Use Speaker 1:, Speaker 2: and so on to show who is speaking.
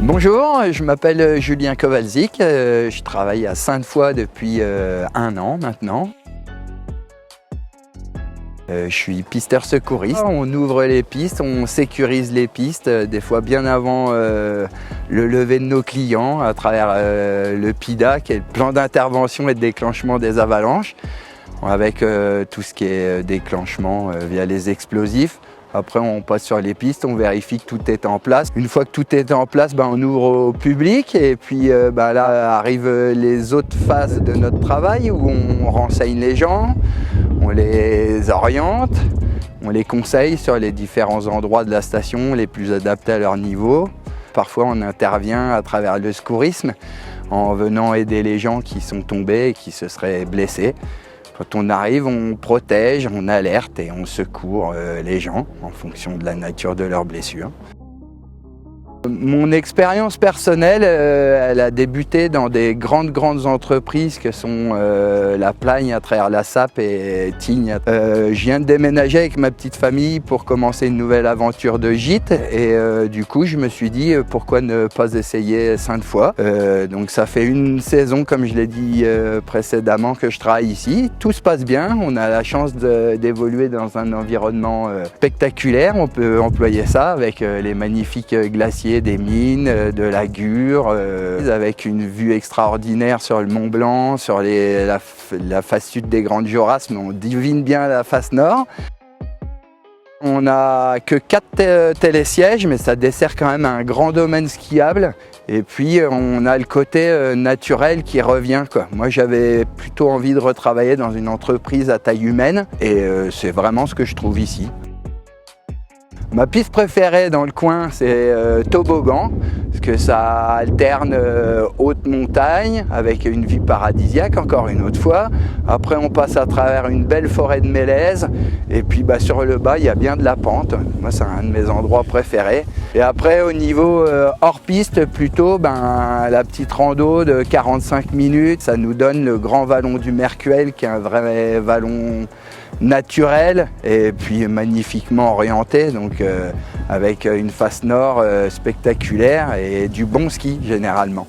Speaker 1: Bonjour, je m'appelle Julien Kowalczyk, je travaille à Sainte-Foy depuis 1 an maintenant. Je suis pisteur secouriste. On ouvre les pistes, on sécurise les pistes, des fois bien avant le lever de nos clients à travers le PIDA, qui est le plan d'intervention et de déclenchement des avalanches, avec tout ce qui est déclenchement via les explosifs. Après, on passe sur les pistes, on vérifie que tout est en place. Une fois que tout est en place, on ouvre au public et puis là arrivent les autres phases de notre travail où on renseigne les gens, on les oriente, on les conseille sur les différents endroits de la station les plus adaptés à leur niveau. Parfois, on intervient à travers le secourisme en venant aider les gens qui sont tombés et qui se seraient blessés. Quand on arrive, on protège, on alerte et on secourt les gens en fonction de la nature de leurs blessures. Mon expérience personnelle, elle a débuté dans des grandes entreprises que sont La Plagne à travers la SAP et Tignes. Je viens de déménager avec ma petite famille pour commencer une nouvelle aventure de gîte et du coup je me suis dit pourquoi ne pas essayer Sainte-Foy. Donc ça fait une saison, comme je l'ai dit précédemment, que je travaille ici. Tout se passe bien, on a la chance d'évoluer dans un environnement spectaculaire, on peut employer ça avec les magnifiques glaciers des mines, de la Gure, avec une vue extraordinaire sur le Mont Blanc, sur la face sud des Grandes Jorasses, mais on devine bien la face nord. On n'a que 4 télésièges, mais ça dessert quand même un grand domaine skiable. Et puis on a le côté naturel qui revient, quoi. Moi j'avais plutôt envie de retravailler dans une entreprise à taille humaine et c'est vraiment ce que je trouve ici. Ma piste préférée dans le coin, c'est toboggan, parce que ça alterne haute montagne avec une vue paradisiaque, encore une autre fois. Après, on passe à travers une belle forêt de mélèzes, et puis sur le bas, il y a bien de la pente. Moi, c'est un de mes endroits préférés. Et après, au niveau hors piste, plutôt, la petite rando de 45 minutes, ça nous donne le grand vallon du Mercuel, qui est un vrai vallon naturel et puis magnifiquement orienté, donc avec une face nord spectaculaire et du bon ski généralement.